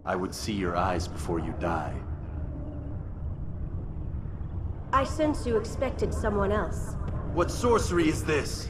I would see your eyes before you die. I sense you expected someone else. What sorcery is this?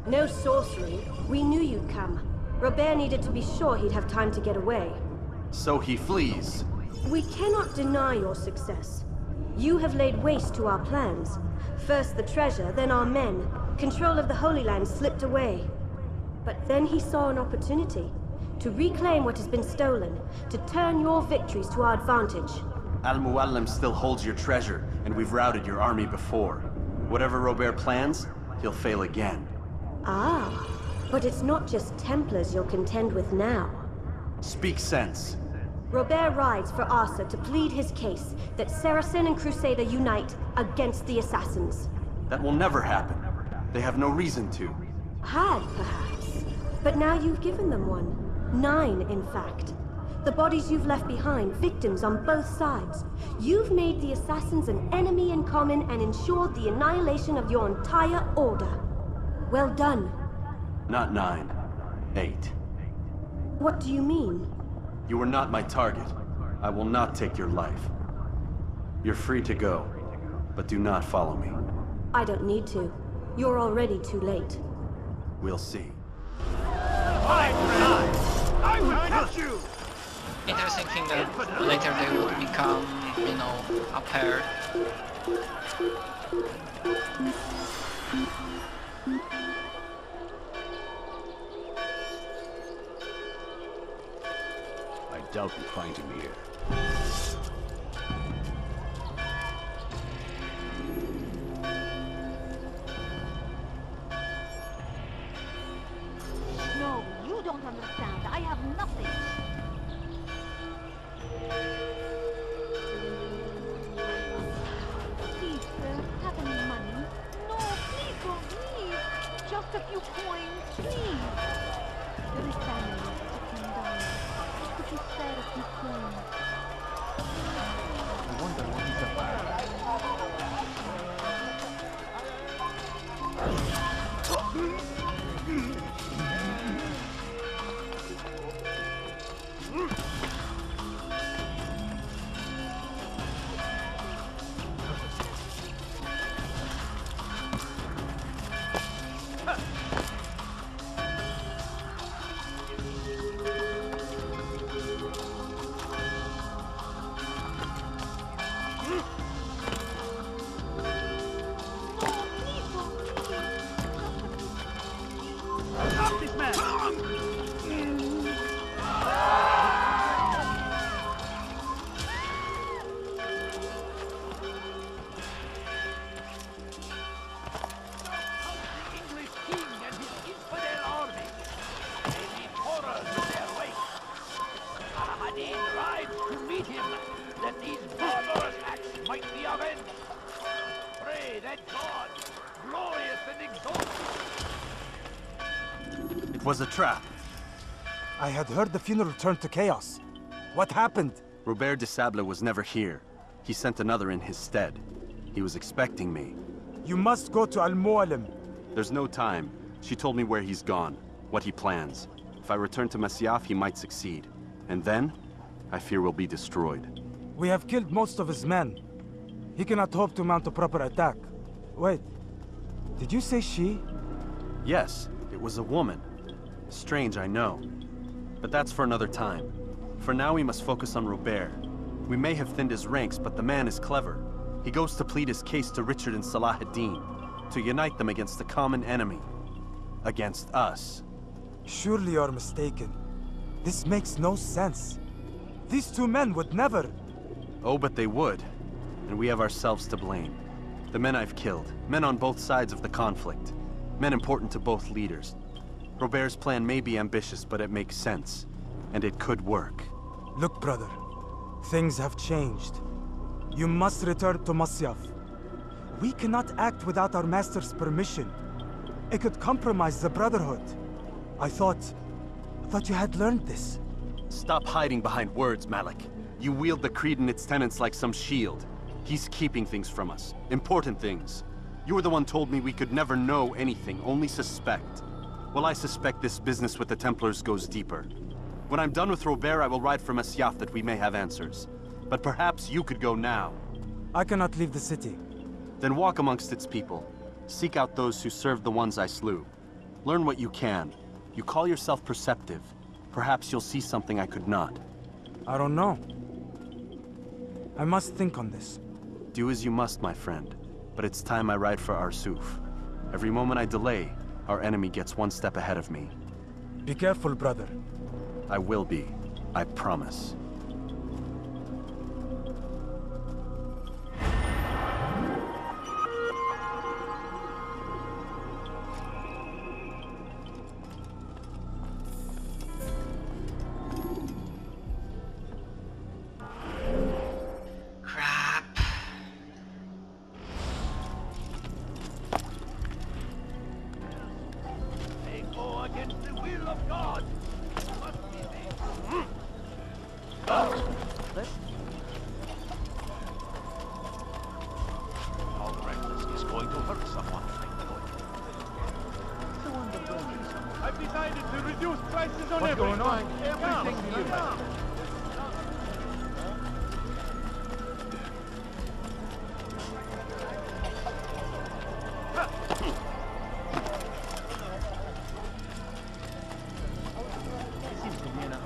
No sorcery. We knew you'd come. Robert needed to be sure he'd have time to get away. So he flees. We cannot deny your success. You have laid waste to our plans. First the treasure, then our men. Control of the Holy Land slipped away. But then he saw an opportunity to reclaim what has been stolen, to turn your victories to our advantage. Al-Muallim still holds your treasure, and we've routed your army before. Whatever Robert plans, he'll fail again. Ah, but it's not just Templars you'll contend with now. Speak sense. Robert rides for Arsa to plead his case that Saracen and Crusader unite against the Assassins. That will never happen. They have no reason to. Had, perhaps. But now you've given them one. 9, in fact. The bodies you've left behind, victims on both sides. You've made the Assassins an enemy in common and ensured the annihilation of your entire order. Well done. Not 9. 8. What do you mean? You were not my target. I will not take your life. You're free to go, but do not follow me. I don't need to. You're already too late. We'll see. I will catch you! Interesting thing that later they would become, you know, a pair. I doubt we find him here. No, you don't understand. I have nothing. Please, sir, have any money? No, please don't leave. Just a few coins, please. There is family $16. Could you spare a few coins? I wonder what he's about. Stop this man! English king and his infidel army. They leave horrors in their wake. Al-Hadin rides to meet him, that these barbarous acts might be avenged. Pray that God, glorious and exalted, It was a trap. I had heard the funeral turned to chaos. What happened? Robert de Sable was never here. He sent another in his stead. He was expecting me. You must go to Al-Mualim. There's no time. She told me where he's gone, what he plans. If I return to Masyaf, he might succeed. And then, I fear we'll be destroyed. We have killed most of his men. He cannot hope to mount a proper attack. Wait, did you say she? Yes, it was a woman. Strange, I know. But that's for another time. For now, we must focus on Robert. We may have thinned his ranks, but the man is clever. He goes to plead his case to Richard and Salah ad-Din, to unite them against the common enemy. Against us. Surely you're mistaken. This makes no sense. These two men would never... Oh, but they would. And we have ourselves to blame. The men I've killed, men on both sides of the conflict. Men important to both leaders. Robert's plan may be ambitious, but it makes sense. And it could work. Look, brother. Things have changed. You must return to Masyaf. We cannot act without our master's permission. It could compromise the Brotherhood. I thought you had learned this. Stop hiding behind words, Malik. You wield the creed and its tenets like some shield. He's keeping things from us. Important things. You were the one told me we could never know anything, only suspect. Well, I suspect this business with the Templars goes deeper. When I'm done with Robert, I will ride for Masyaf that we may have answers. But perhaps you could go now. I cannot leave the city. Then walk amongst its people. Seek out those who served the ones I slew. Learn what you can. You call yourself perceptive. Perhaps you'll see something I could not. I don't know. I must think on this. Do as you must, my friend. But it's time I ride for Arsuf. Every moment I delay, our enemy gets one step ahead of me. Be careful, brother. I will be. I promise. Crap. They go against the will of God. Must be made. How reckless is going to hurt someone. I've decided to reduce prices on What's everything. going on? Everything you buy.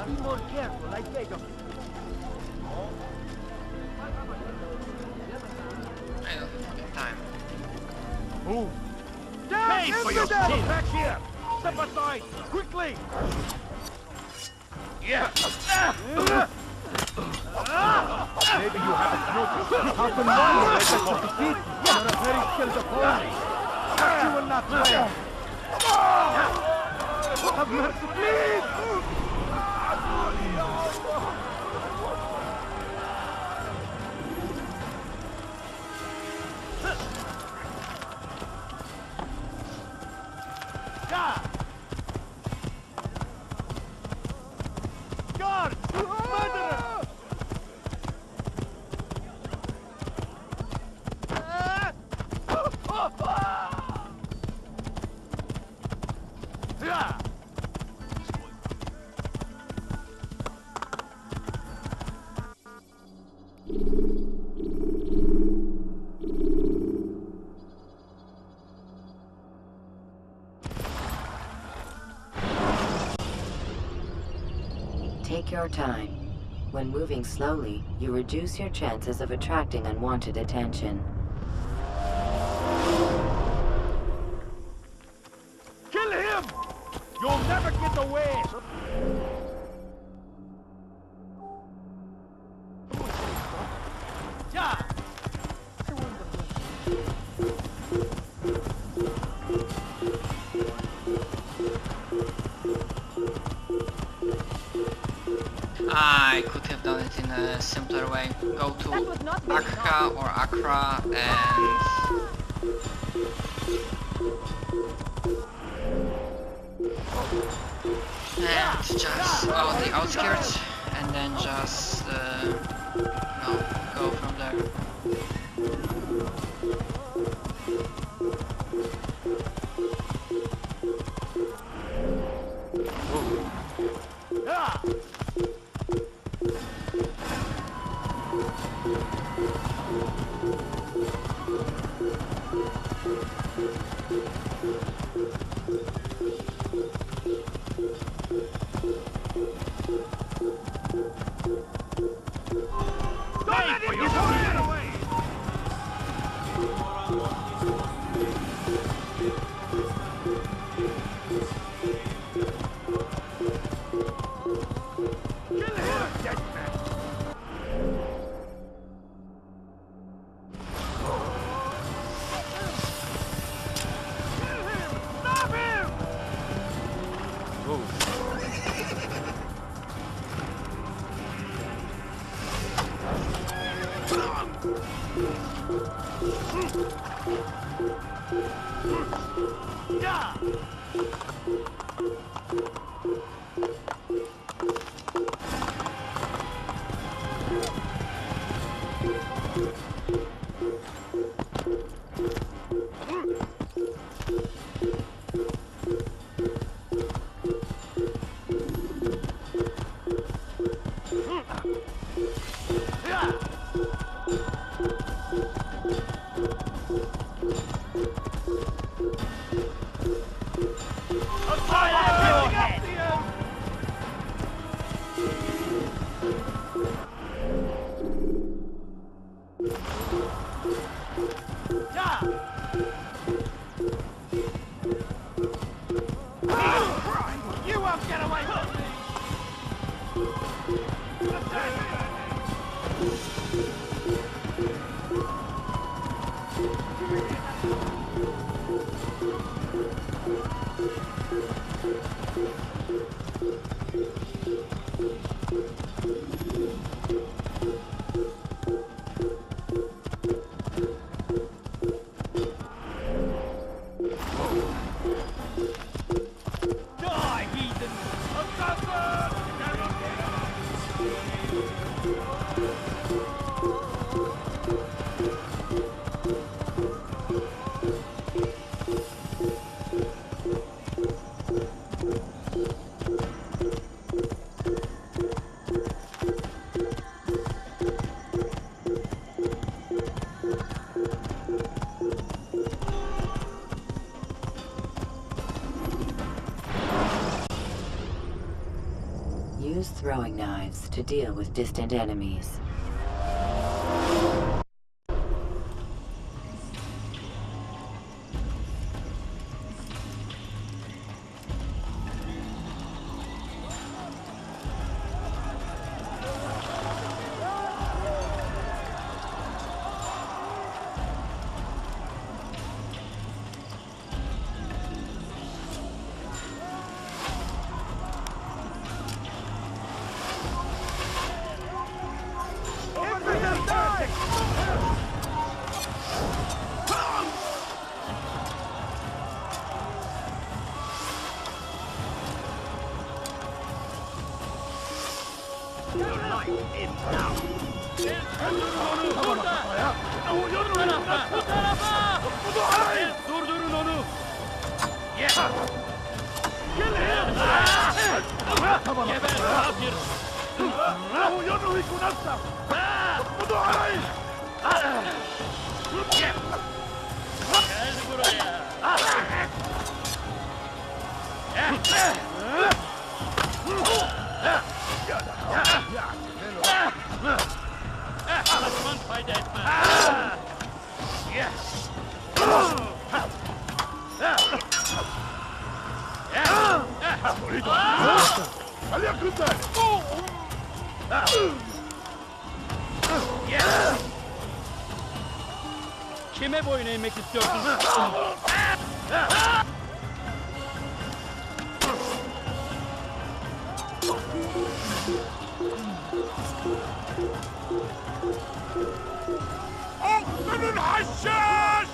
Be more careful, I beg of you. I don't have fucking time. Move. Pay for your sin! Back here! Step aside! Quickly! Yeah! Maybe you haven't noticed. How can one let you defeat? You're a very skilled opponent. But you will not win. Have mercy, please! Guards! Murderer! Take your time. When moving slowly, you reduce your chances of attracting unwanted attention. Kill him! You'll never get away! Yeah! I could have done it in a simpler way. Go to Accra or Accra and just on the outskirts, and then just go from there. Pay for your sin! Kill him, dead man! Kill him! Stop him! Yeah! Use throwing knives to deal with distant enemies. Durdurun onu! Geber kafir! Gel buraya! Kaçman fayda etmez! Kime boyun eğmek istiyorsun? Open haşhaş!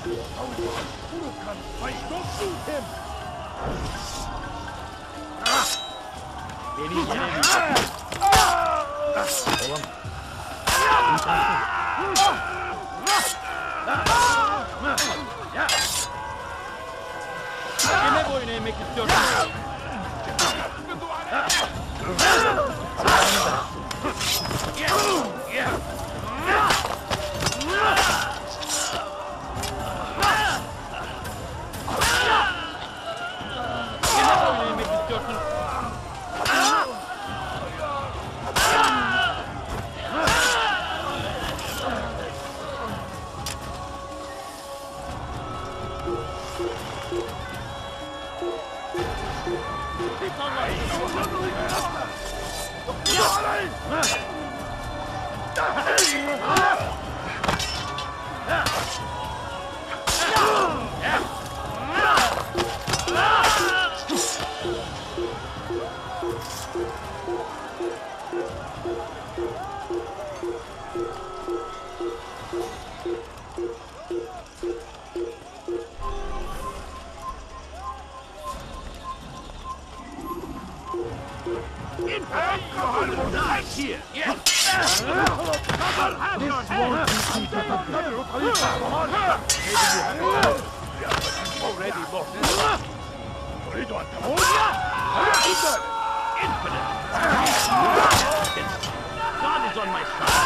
Don't shoot him! Beni yenelim. Kime boyun eğmek istiyorsun? Kime boyun eğmek istiyorsun? Here. Yes. Already lost. Infinite. God is on my side.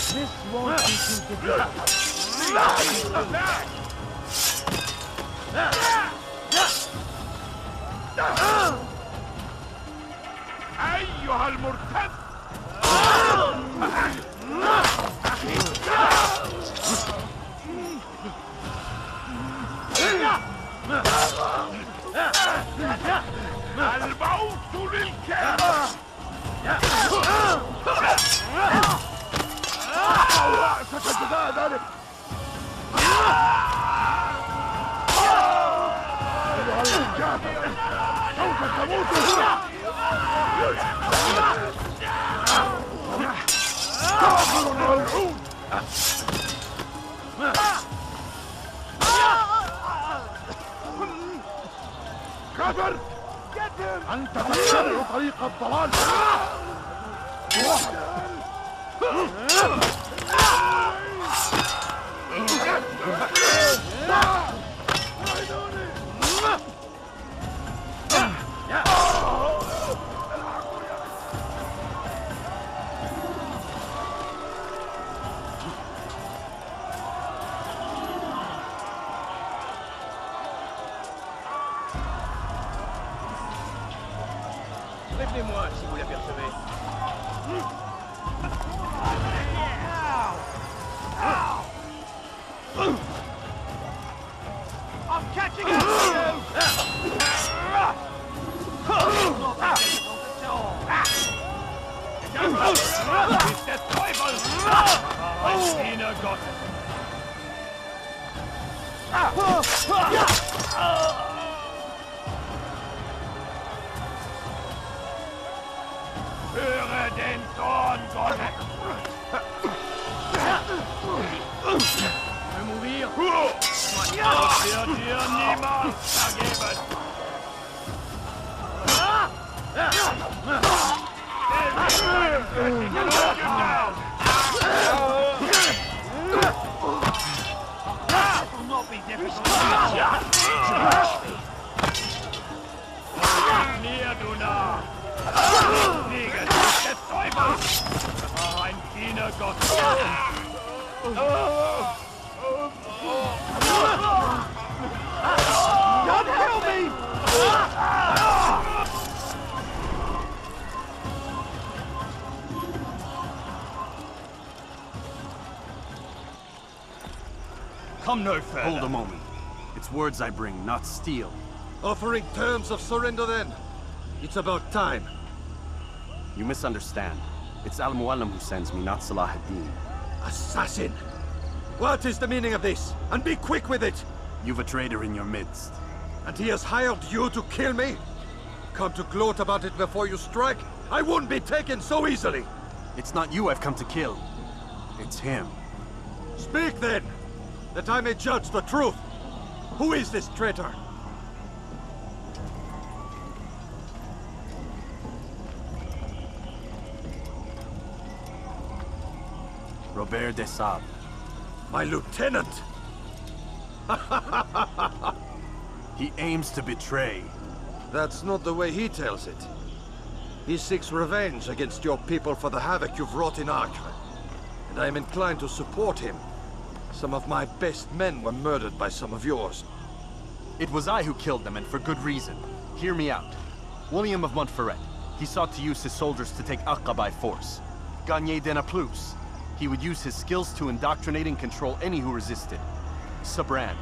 This won't be too difficult. أيها المرتد! الموت للكافر! ستجزاء ذلك! أيها الكافر! سوف تموت هنا! كافر ملعون! كافر! أنت تتبع طريق الضلال! Prévenez-moi si vous l'apercevez. I'm catching up to you! Ist der Teufel! Ein Diener Gottes! Höre den Zorn Gottes! Für mourir! Das wird dir niemals vergeben! Mir, du Narr! Fliege des Teufels! Ein Diener Gottes! God help me! Come no further. Hold a moment. It's words I bring, not steel. Offering terms of surrender then? It's about time. You misunderstand. It's Al-Mualim who sends me, not Salah ad-Din. Assassin! What is the meaning of this? And be quick with it! You've a traitor in your midst. And he has hired you to kill me? Come to gloat about it before you strike? I won't be taken so easily! It's not you I've come to kill. It's him. Speak then, that I may judge the truth. Who is this traitor? Robert de Sable. My lieutenant! He aims to betray. That's not the way he tells it. He seeks revenge against your people for the havoc you've wrought in Acre. And I am inclined to support him. Some of my best men were murdered by some of yours. It was I who killed them, and for good reason. Hear me out. William of Montferrat. He sought to use his soldiers to take Acre by force. Gagné de Naplouse. He would use his skills to indoctrinate and control any who resisted. Sabran.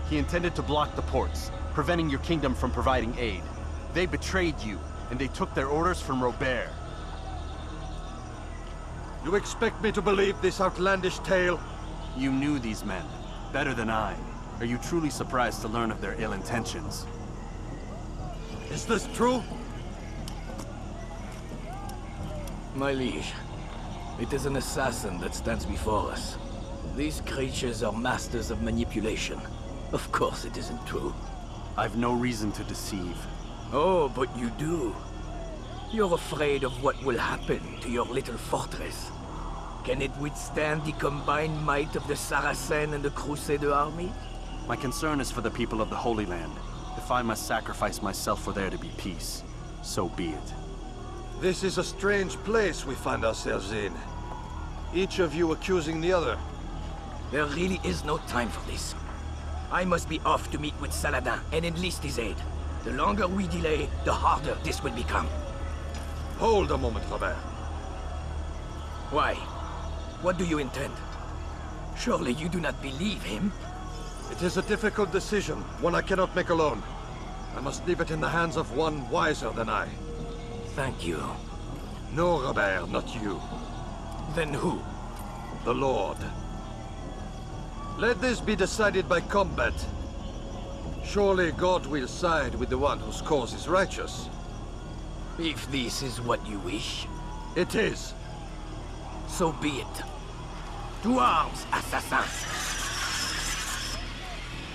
He intended to block the ports, preventing your kingdom from providing aid. They betrayed you, and they took their orders from Robert. You expect me to believe this outlandish tale? You knew these men, better than I. Are you truly surprised to learn of their ill intentions? Is this true? My liege, it is an assassin that stands before us. These creatures are masters of manipulation. Of course it isn't true. I've no reason to deceive. Oh, but you do. You're afraid of what will happen to your little fortress. Can it withstand the combined might of the Saracen and the Crusader army? My concern is for the people of the Holy Land. If I must sacrifice myself for there to be peace, so be it. This is a strange place we find ourselves in. Each of you accusing the other. There really is no time for this. I must be off to meet with Saladin and enlist his aid. The longer we delay, the harder this will become. Hold a moment, Robert. Why? What do you intend? Surely you do not believe him? It is a difficult decision, one I cannot make alone. I must leave it in the hands of one wiser than I. Thank you. No, Robert, not you. Then who? The Lord. Let this be decided by combat. Surely God will side with the one whose cause is righteous. If this is what you wish, It is. so be it. To arms, assassins!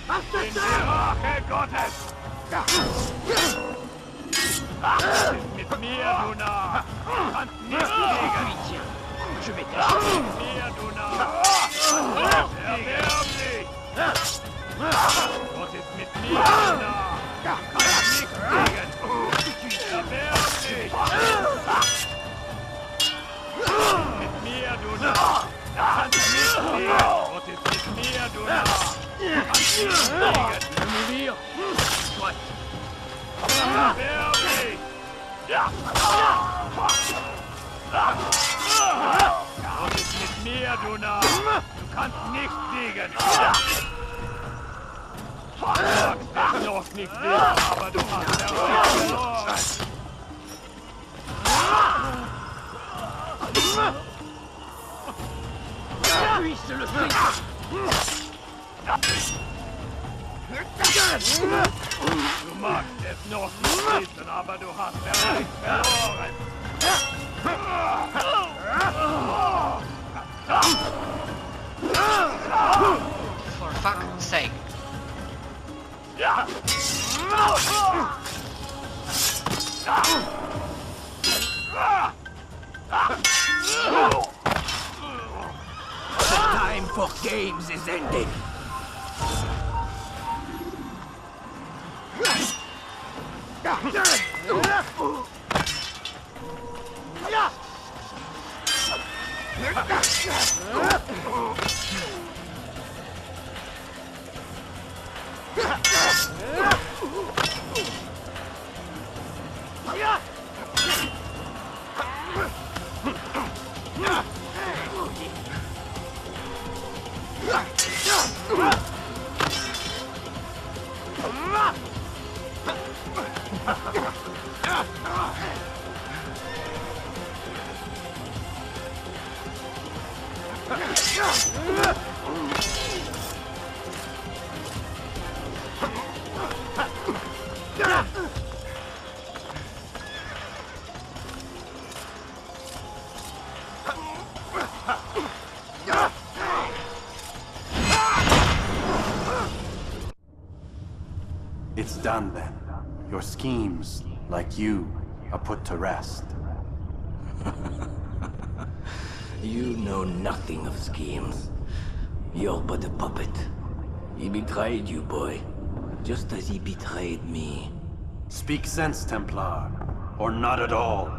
In die Rache Gottes! Mit mir, du Narr! Du kannst nicht gegen. Je vais t'acheter. Mit mir, du Narr! Erbärmlich! Was ist mit mir, du Narr? Du kannst nichts gegen. Erbärmlich! Mit mir, du Narr! Du kannst nichts gegen. Was ist mit mir, du Narr? Du kannst nichts gegen. Mourir! Soit! Erbärmlich! Was ist mit mir, du Narr? Du kannst nichts siegen. Du magst es noch nicht wissen, aber du hast verloren. Puisse le Christ! Du magst es noch nicht wissen, aber du hast verloren. For fuck's sake. The time for games is ending. It's done then. Your schemes, like you, are put to rest. You know nothing of schemes. You're but a puppet. He betrayed you, boy. Just as he betrayed me. Speak sense, Templar. Or not at all.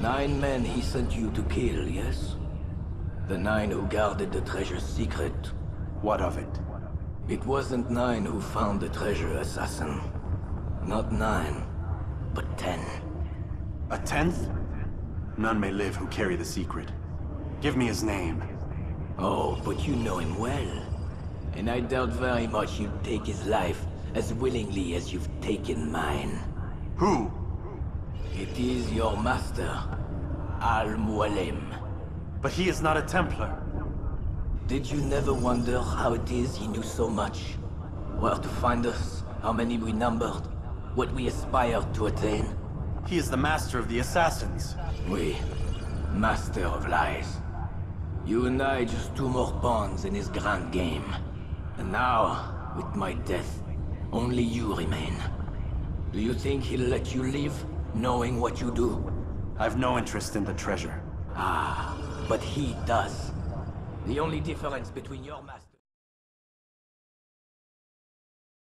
9 men he sent you to kill, yes? The 9 who guarded the treasure's secret. What of it? It wasn't 9 who found the treasure, assassin. Not 9, but 10. A 10th? None may live who carry the secret. Give me his name. Oh, but you know him well. And I doubt very much you'd take his life as willingly as you've taken mine. Who? It is your master, Al-Mualim. But he is not a Templar. Did you never wonder how it is he knew so much? Where to find us, how many we numbered, what we aspired to attain? He is the master of the assassins. Oui, master of lies. You and I just 2 more pawns in his grand game. And now, with my death, only you remain. Do you think he'll let you live, knowing what you do? I've no interest in the treasure. Ah, but he does. The only difference between your master...